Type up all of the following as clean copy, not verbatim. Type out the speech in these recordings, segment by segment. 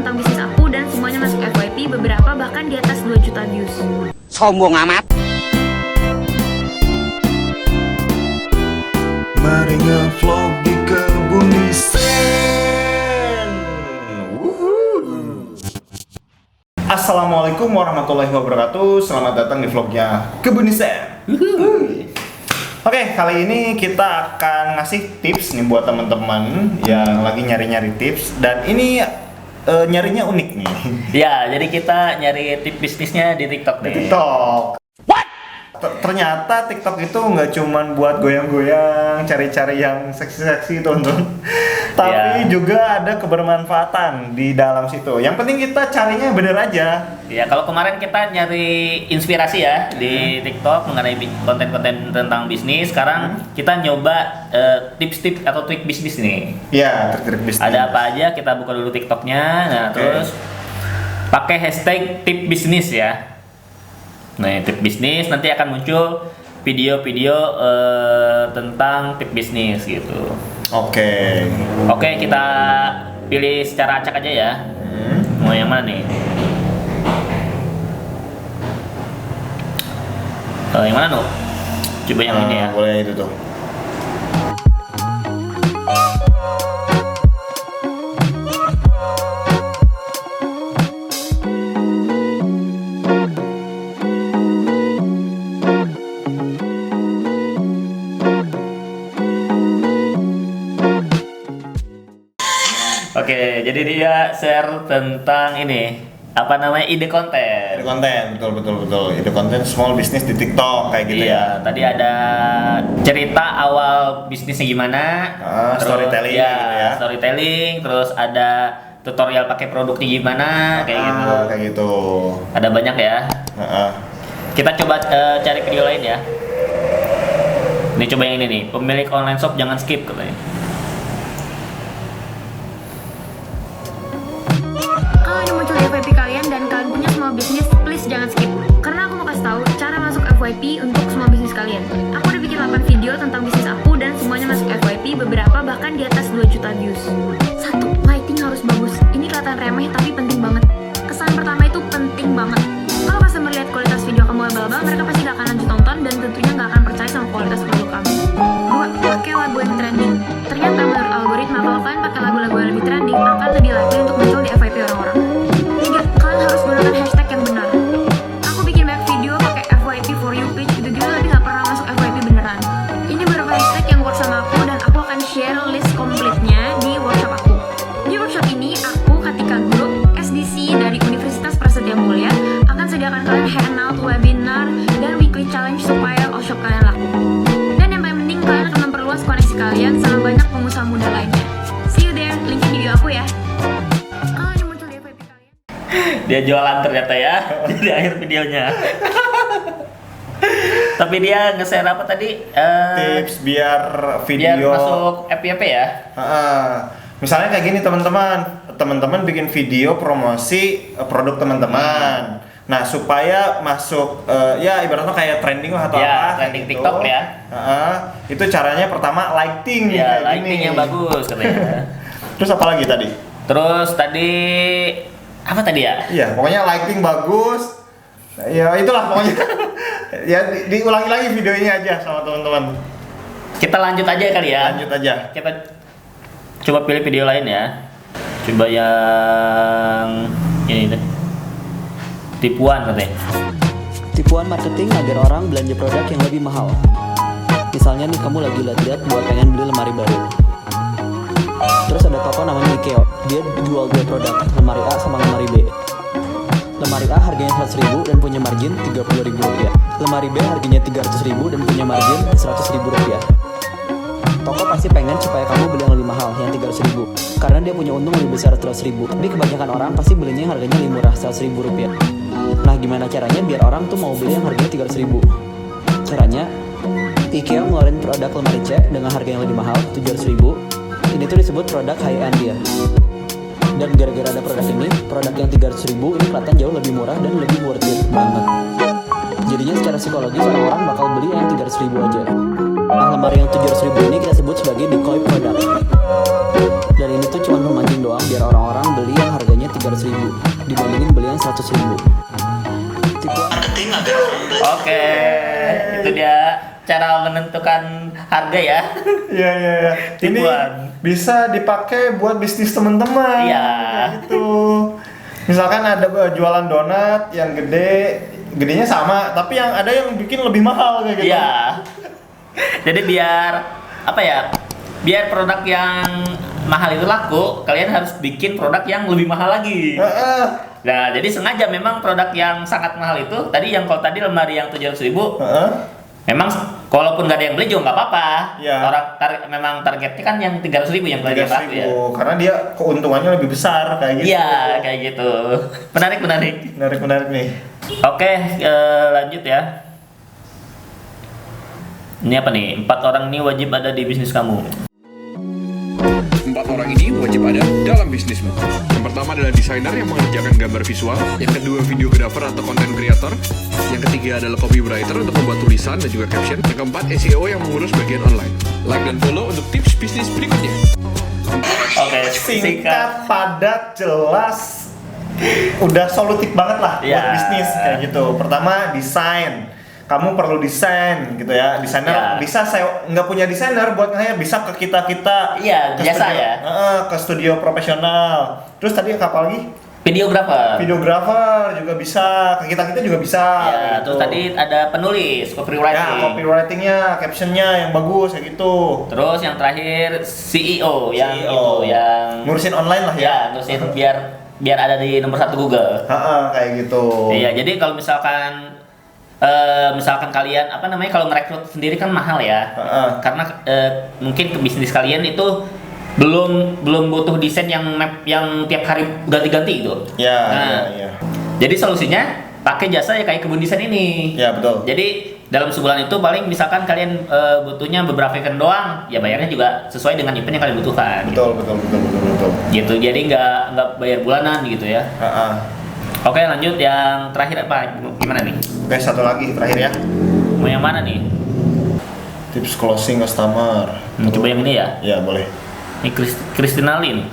tentang bisnis aku dan semuanya masuk FYP, beberapa bahkan di atas 2 juta views. Sombong amat. Mari nge-vlog di Kebunisen. Assalamualaikum warahmatullahi wabarakatuh. Selamat datang di vlognya Kebunisen. Oke, kali ini kita akan ngasih tips nih buat teman-teman yang lagi nyari-nyari tips. Dan ini nyarinya unik nih. Ya, jadi kita nyari tips bisnisnya di TikTok nih. TikTok. Ternyata TikTok itu nggak cuman buat goyang-goyang, cari-cari yang seksi-seksi, teman-teman. Tapi juga ada kebermanfaatan di dalam situ. Yang penting kita carinya bener aja. Ya, kalau kemarin kita nyari inspirasi ya di TikTok mengenai konten-konten tentang bisnis. Sekarang kita nyoba tips-tips atau trik bisnis nih. Iya, trik bisnis. Ada apa aja? Kita buka dulu TikToknya. Nah, terus pakai hashtag tip bisnis ya. Nah, tip bisnis nanti akan muncul video-video tentang tip bisnis gitu. Oke. Oke, kita pilih secara acak aja ya. Mau yang mana nih? Yang mana Nuh? Coba yang ini ya. Boleh itu tuh. Oke, jadi dia share tentang ini apa namanya ide konten. Ide konten, betul. Ide konten small business di TikTok kayak gitu Iya, ya. tadi ada cerita awal bisnisnya gimana, terus, storytelling ya, gitu ya. storytelling, terus ada tutorial pakai produknya gimana, kayak gitu. Kayak gitu. Ada banyak ya. Kita coba cari video lain ya. Ini coba yang ini nih, pemilik online shop jangan skip katanya. Kalau ini muncul di FYP kalian dan kalian punya small business, please jangan skip. Karena aku mau kasih tahu cara masuk FYP untuk semua bisnis kalian. Aku udah bikin 8 video tentang bisnis aku dan semuanya masuk FYP, beberapa bahkan di atas 2 juta views. 1. Lighting harus bagus. Ini kelihatan remeh tapi penting banget. Kesan pertama itu penting banget. Kalau customer lihat kualitas video kamu abal-abal, mereka pasti gak akan lanjut nonton dan tentunya gak akan percaya sama kualitas produk kamu. 2. Pakai lagu yang trending. Ternyata menurut algoritma, kalau kalian pakai lagu-lagu yang lebih trending, akan lebih likely untuk muncul di FYP orang-orang. 3. Kalian harus gunakan hashtag yang benar. Aku bikin banyak video pakai FYP for you page gitu-gitu tapi gak pernah masuk FYP beneran. Ini beberapa hashtag yang work sama aku dan aku akan share list komplitnya di workshop aku. Di workshop ini, aku ketika grup SDC dari Universitas Prasetya Mulia akan sediakan kalian hangout, webinar, dan weekly challenge supaya all-shop kalian laku. Dan yang paling penting, kalian akan memperluas koneksi kalian sama banyak pengusaha muda lainnya. See you there, linknya di video aku ya. Kalau ini muncul di FYP kalian. Dia jualan ternyata ya di akhir videonya. Tapi dia nge-share apa tadi? Tips biar video Biar masuk FYP ya. Misalnya kayak gini teman-teman bikin video promosi produk teman-teman. Nah, supaya masuk ya ibaratnya kayak trending lah atau Ya, apa trending kayak gitu. TikTok ya. Itu caranya pertama lighting Ya, kayak lighting gini. yang bagus katanya. Terus apa lagi tadi? Terus tadi apa tadi ya? Iya, pokoknya lighting bagus. Ya itulah pokoknya. Ya diulangi lagi videonya aja sama teman-teman. Kita lanjut aja kali ya. Lanjut aja. Kita coba pilih video lain ya. Coba yang ini deh. Tipuan katanya. Tipuan marketing agar orang belanja produk yang lebih mahal. Misalnya nih kamu lagi lihat-lihat buat pengen beli lemari baru. Terus ada toko namanya Ikeo. Dia jual dua produk, lemari A sama lemari B. Lemari A harganya 100.000 dan punya margin Rp30.000. Lemari B harganya Rp300.000 dan punya margin Rp100.000. Toko pasti pengen supaya kamu beli yang lebih mahal, yang Rp300.000, karena dia punya untung lebih besar Rp100.000. Tapi kebanyakan orang pasti belinya yang harganya lebih murah, Rp100.000. Nah, gimana caranya biar orang tuh mau beli yang harganya Rp300.000? Caranya, IKEA ngeluarin produk lemari C dengan harga yang lebih mahal, Rp700.000. Ini tuh disebut produk high end dia. Dan gara-gara ada produk ini, produk yang Rp300.000 ini kelihatan jauh lebih murah dan lebih worth it banget. Jadinya secara psikologis orang-orang bakal beli yang Rp300.000 aja. Nah, lemari yang Rp700.000 ini kita sebut sebagai decoy product. Dan ini tuh cuma memancing doang biar orang-orang beli yang harganya hanya 300.000 dibandingin beli yang 100.000. Tipuan marketing agar Oke, itu dia cara menentukan harga ya. Iya iya iya. Ini Tipuan. bisa dipakai buat bisnis teman-teman. Iya. Kayak gitu. Misalkan ada jualan donat yang gedenya sama, tapi yang ada yang bikin lebih mahal kayak gitu. Iya. Jadi biar apa ya? Biar produk yang mahal itu laku, kalian harus bikin produk yang lebih mahal lagi. Heeh. Nah, jadi sengaja memang produk yang sangat mahal itu tadi yang kalau tadi lemari yang 700.000 Heeh. memang walaupun nggak ada yang beli juga nggak apa-apa. Iya. Memang targetnya kan yang 300.000 yang beli yang laku ya. 300.000 karena dia keuntungannya lebih besar kayak gitu. Iya, kayak gitu. Menarik. Menarik nih. Oke, lanjut ya. Ini apa nih? 4 orang ini wajib ada di bisnis kamu. 4 orang ini wajib ada dalam bisnismu. Yang pertama adalah desainer yang mengerjakan gambar visual. Yang kedua, videographer atau content creator. Yang ketiga adalah copywriter untuk membuat tulisan dan juga caption. Yang keempat, SEO yang mengurus bagian online. Like dan follow untuk tips bisnis berikutnya. Oke, Singkat, padat, jelas. Udah solutif banget lah buat Iya. bisnis kayak gitu. Pertama, desain. Kamu perlu desain gitu ya. Desainer Iya. bisa saya nggak punya desainer buat nge bisa ke kita Iya, ke biasa studio, ya. ke studio profesional. Terus tadi apa lagi? videographer. Videographer juga bisa, ke kita juga bisa. Ya, kayak terus gitu. tadi ada penulis, Ya, copywriting. copywritingnya, captionnya yang bagus kayak gitu. Terus yang terakhir CEO yang CEO. itu yang Ngurusin online lah ya. ya ngurusin biar ada di nomor 1 Google. Kayak gitu. Iya, jadi kalau misalkan kalian apa namanya kalau merekrut sendiri kan mahal ya. Heeh. Karena mungkin ke bisnis kalian itu belum butuh desain yang tiap hari ganti-ganti gitu. Ya, Nah, ya. jadi solusinya pakai jasa ya kayak kebun desain ini. Ya, betul. Jadi dalam sebulan itu paling misalkan kalian butuhnya beberapa event doang, ya bayarnya juga sesuai dengan event yang kalian butuhkan. Betul. Gitu. Jadi nggak bayar bulanan gitu ya. Heeh. Oke, lanjut yang terakhir apa? Gimana nih? Oke, satu lagi terakhir ya. Mau yang mana nih? Tips closing customer. Coba yang ini ya. Ya, boleh. Ini Kristina Lin.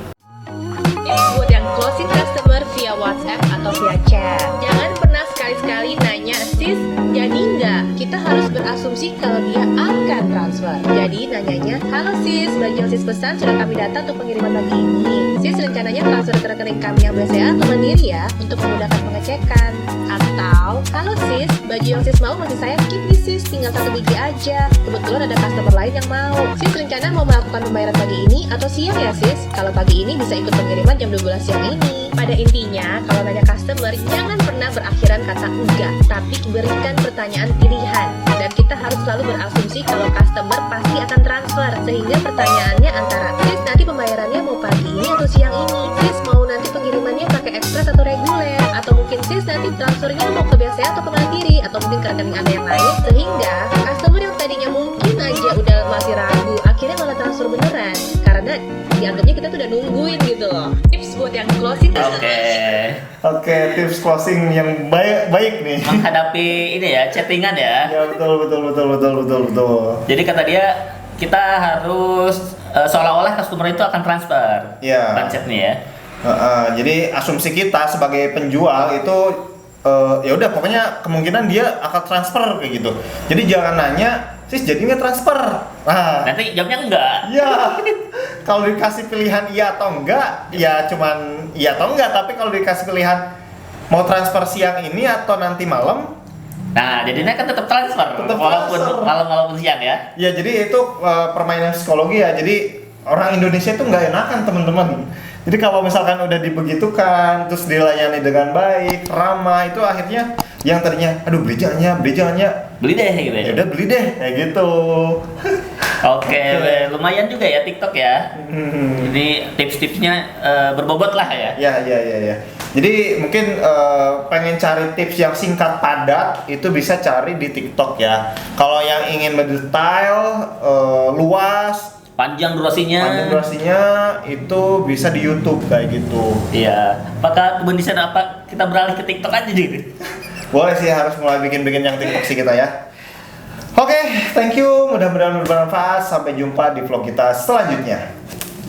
Tips buat yang closing customer via WhatsApp atau via chat. Jangan pernah sekali-sekali nanya, sis, jadi nggak? Kita harus berasumsi kalau dia akan transfer. Jadi nanyanya, halo sis, baju yang sis pesan sudah kami data untuk pengiriman pagi ini. Sis rencananya transfer ke rekening kami yang BCA atau Mandiri ya, untuk memudahkan pengecekan. Atau, halo sis, baju yang sis mau masih saya skip nih sis, tinggal 1 biji aja. Kebetulan ada customer lain yang mau. Sis rencana mau melakukan pembayaran pagi ini atau siang ya sis? Kalau pagi ini bisa ikut pengiriman jam 12 siang ini. Pada intinya, kalau nanya customer, jangan pernah berakhiran kata enggak, tapi berikan pertanyaan pilihan. Dan kita harus selalu berasumsi kalau customer pasti akan transfer, sehingga pertanyaannya antara, sis nanti pembayarannya mau pagi ini atau siang ini? Sis mau nanti pengirimannya pakai ekspres atau reguler? Atau mungkin sis nanti transfernya mau ke BCA atau ke Mandiri? Atau mungkin ke rekening Anda yang lain? Sehingga customer yang tadinya mungkin aja udah masih ragu, akhirnya malah transfer beneran. Karena dianggapnya kita tuh udah nungguin gitu loh. Tips buat yang closing Oke, tips closing yang baik nih. Menghadapi ini ya, chattingan ya. Ya, betul. Jadi kata dia kita harus seolah-olah customer itu akan transfer. Iya. Konsepnya ya. Jadi asumsi kita sebagai penjual itu ya udah pokoknya kemungkinan dia akan transfer kayak gitu. Jadi jangan nanya, sis jadi nggak transfer? Nah, Nanti jawabnya enggak. ya kalau dikasih pilihan iya atau enggak, ya cuman iya atau enggak. Tapi kalau dikasih pilihan mau transfer siang ini atau nanti malam, Nah, jadinya kan tetap transfer, Tetap walaupun transfer. malam walaupun siang ya. ya jadi itu permainan psikologi ya. Jadi orang Indonesia itu nggak enakan teman-teman. Jadi kalau misalkan udah dibegitukan, terus dilayani dengan baik, ramah, itu akhirnya yang tadinya, aduh beli jangannya, Beli deh gitu ya. ya udah beli deh kayak gitu. Oke, lumayan juga ya TikTok ya. Jadi tips-tipsnya berbobot lah ya. Ya. Jadi mungkin pengen cari tips yang singkat padat itu bisa cari di TikTok ya. Kalau yang ingin mendetail, luas, Panjang durasinya. itu bisa di YouTube kayak gitu. Iya. Apakah kebun desain apa kita beralih ke TikTok aja gitu? Boleh sih, harus mulai bikin yang TikTok sih kita ya. Oke, thank you. Mudah-mudahan bermanfaat. Sampai jumpa di vlog kita selanjutnya.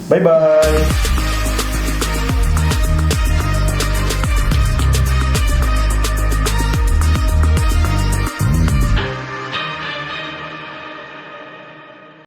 Bye bye.